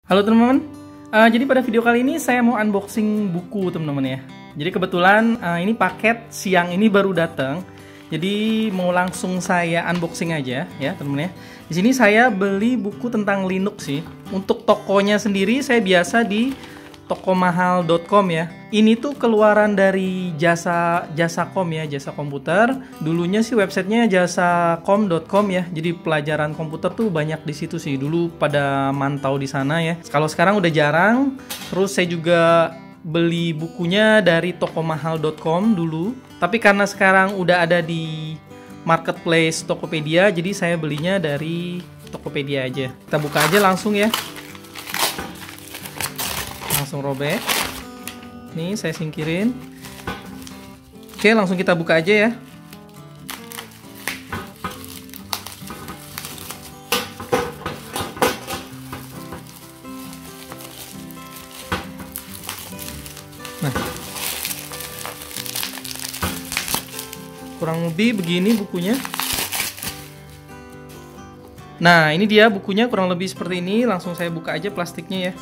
Halo teman-teman, jadi pada video kali ini saya mau unboxing buku teman-teman ya. Jadi kebetulan ini paket siang ini baru datang, jadi mau langsung saya unboxing aja ya teman-teman ya. Di sini saya beli buku tentang Linux sih. Untuk tokonya sendiri saya biasa di tokomahal.com ya. Ini tuh keluaran dari jasa.com ya, jasa komputer. Dulunya sih websitenya jasakom.com ya. Jadi pelajaran komputer tuh banyak di situ sih. Dulu pada mantau di sana ya. Kalau sekarang udah jarang. Terus saya juga beli bukunya dari tokomahal.com dulu. Tapi karena sekarang udah ada di marketplace Tokopedia, jadi saya belinya dari Tokopedia aja. Kita buka aja langsung ya. Langsung robek. Nih saya singkirin. Oke, langsung kita buka aja ya. Nah, kurang lebih begini bukunya. Nah, ini dia bukunya kurang lebih seperti ini. Langsung saya buka aja plastiknya ya.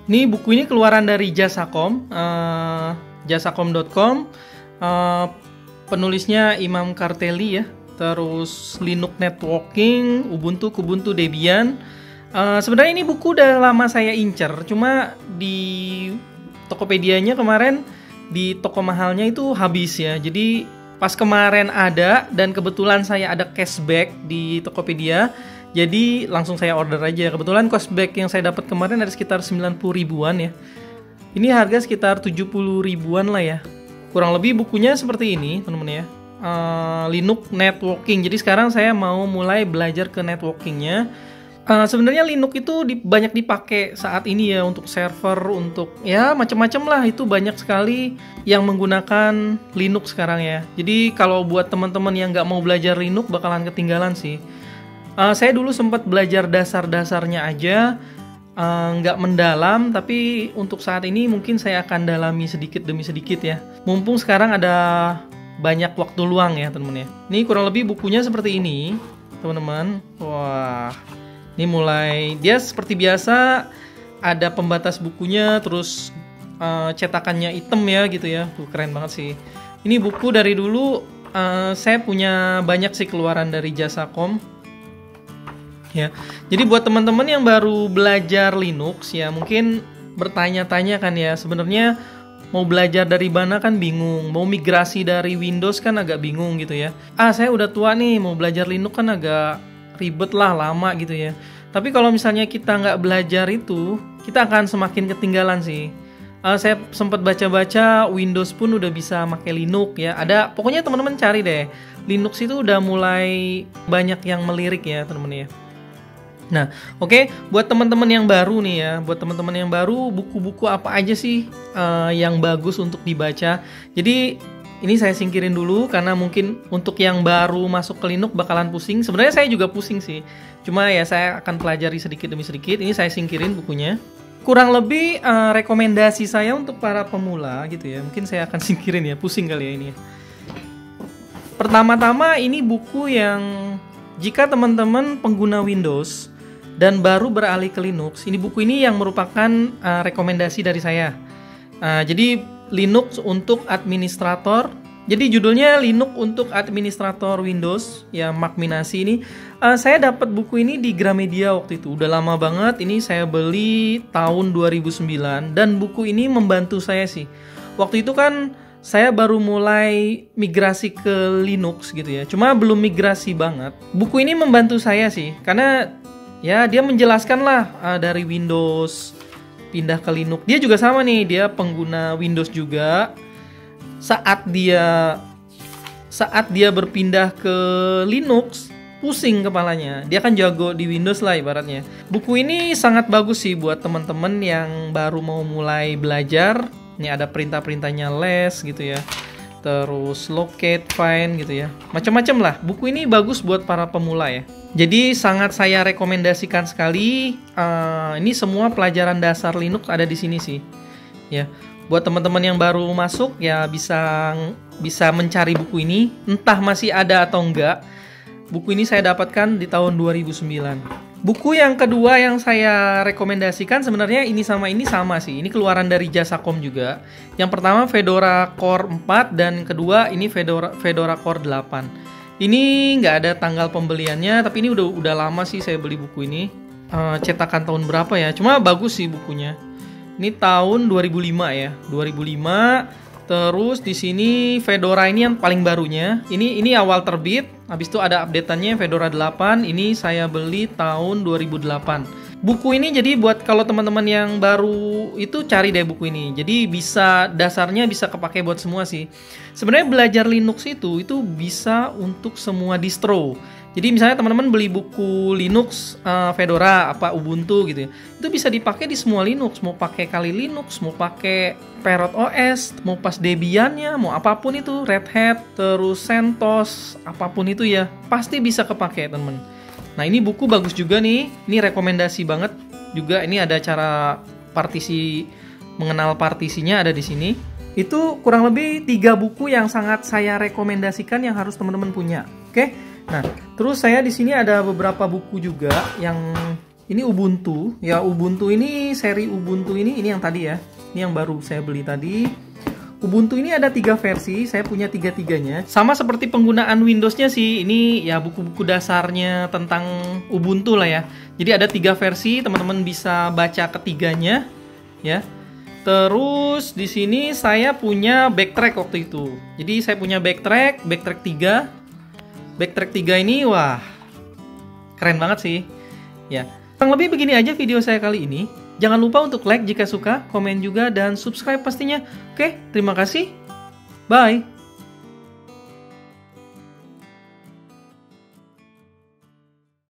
Ini buku ini keluaran dari Jasakom, jasakom.com, penulisnya Imam Karteli ya, terus Linux Networking, Ubuntu, Kubuntu, Debian. Sebenarnya ini buku udah lama saya incer, cuma di Tokopedia-nya kemarin di toko mahalnya itu habis ya. Jadi pas kemarin ada dan kebetulan saya ada cashback di Tokopedia. Jadi langsung saya order aja. Kebetulan cashback yang saya dapat kemarin ada sekitar 90 ribuan ya. Ini harga sekitar 70 ribuan lah ya. Kurang lebih bukunya seperti ini teman-teman ya. Linux Networking. Jadi sekarang saya mau mulai belajar ke networkingnya. Sebenarnya Linux itu banyak dipakai saat ini ya, untuk server, untuk ya macam-macam lah. Itu banyak sekali yang menggunakan Linux sekarang ya. Jadi kalau buat teman-teman yang nggak mau belajar Linux bakalan ketinggalan sih. Saya dulu sempat belajar dasar-dasarnya aja, nggak mendalam, tapi untuk saat ini mungkin saya akan dalami sedikit demi sedikit ya. Mumpung sekarang ada banyak waktu luang ya teman-teman ya. Ini kurang lebih bukunya seperti ini, teman-teman. Wah, ini mulai, dia seperti biasa ada pembatas bukunya, terus cetakannya hitam ya gitu ya. Tuh keren banget sih. Ini buku dari dulu saya punya banyak sih keluaran dari Jasakom. Ya, jadi buat teman-teman yang baru belajar Linux ya mungkin bertanya-tanya kan ya, sebenarnya mau belajar dari mana kan bingung, mau migrasi dari Windows kan agak bingung gitu ya. Saya udah tua nih, mau belajar Linux kan agak ribet lah, lama gitu ya. Tapi kalau misalnya kita nggak belajar itu, kita akan semakin ketinggalan sih. Saya sempat baca-baca Windows pun udah bisa pakai Linux ya. Ada, pokoknya teman-teman cari deh. Linux itu udah mulai banyak yang melirik ya teman-teman ya. Nah, oke, buat teman-teman yang baru nih ya, buat teman-teman yang baru, buku-buku apa aja sih yang bagus untuk dibaca? Jadi ini saya singkirin dulu karena mungkin untuk yang baru masuk ke Linux bakalan pusing. Sebenarnya saya juga pusing sih, cuma ya saya akan pelajari sedikit demi sedikit. Ini saya singkirin bukunya. Kurang lebih rekomendasi saya untuk para pemula gitu ya. Mungkin saya akan singkirin ya, pusing kali ya ini. Pertama-tama ini buku yang jika teman-teman pengguna Windows dan baru beralih ke Linux, ini buku ini yang merupakan rekomendasi dari saya. Jadi Linux untuk administrator. Jadi judulnya Linux untuk administrator Windows ya, Mac Minasi ini. Saya dapat buku ini di Gramedia waktu itu. Udah lama banget. Ini saya beli tahun 2009 dan buku ini membantu saya sih. Waktu itu kan saya baru mulai migrasi ke Linux gitu ya. Cuma belum migrasi banget. Buku ini membantu saya sih karena ya dia menjelaskan lah dari Windows pindah ke Linux. Dia juga sama nih, dia pengguna Windows juga. Saat dia berpindah ke Linux, pusing kepalanya. Dia kan jago di Windows lah ibaratnya. Buku ini sangat bagus sih buat teman-teman yang baru mau mulai belajar. Ini ada perintah-perintahnya les gitu ya. Terus locate, find gitu ya. Macam-macam lah. Buku ini bagus buat para pemula ya. Jadi sangat saya rekomendasikan sekali. Ini semua pelajaran dasar Linux ada di sini sih. Ya, buat teman-teman yang baru masuk ya bisa bisa mencari buku ini, entah masih ada atau enggak. Buku ini saya dapatkan di tahun 2009. Buku yang kedua yang saya rekomendasikan sebenarnya ini sama sih. Ini keluaran dari Jasacom juga. Yang pertama Fedora Core 4 dan kedua ini Fedora Core 8. Ini nggak ada tanggal pembeliannya, tapi ini udah lama sih saya beli buku ini. Cetakan tahun berapa ya? Cuma bagus sih bukunya. Ini tahun 2005 ya. 2005. Terus di sini Fedora ini yang paling barunya. Ini awal terbit. Habis itu ada update-annya Fedora 8. Ini saya beli tahun 2008. Buku ini jadi buat kalau teman-teman yang baru itu cari deh buku ini. Jadi dasarnya bisa kepake buat semua sih. Sebenarnya belajar Linux itu bisa untuk semua distro. Jadi misalnya teman-teman beli buku Linux, Fedora, Ubuntu gitu ya. Itu bisa dipakai di semua Linux. Mau pakai Kali Linux, mau pakai Parrot OS, mau pas Debian-nya, mau apapun itu, Red Hat, terus CentOS, apapun itu ya, pasti bisa kepake teman-teman. Nah ini buku bagus juga nih, ini rekomendasi banget juga. Ini ada cara mengenal partisinya ada di sini. Itu kurang lebih 3 buku yang sangat saya rekomendasikan yang harus teman-teman punya. Oke? Nah, terus saya di sini ada beberapa buku juga yang ini Ubuntu. Ya, Ubuntu ini seri Ubuntu ini yang tadi ya. Ini yang baru saya beli tadi. Ubuntu ini ada 3 versi, saya punya 3-3-nya. Sama seperti penggunaan Windows-nya sih, ini ya buku-buku dasarnya tentang Ubuntu lah ya. Jadi ada 3 versi, teman-teman bisa baca ketiganya ya. Terus di sini saya punya backtrack waktu itu. Jadi saya punya backtrack 3. Backtrack 3 ini wah keren banget sih. Ya. Kurang lebih begini aja video saya kali ini. Jangan lupa untuk like jika suka, komen juga dan subscribe pastinya. Oke, terima kasih. Bye.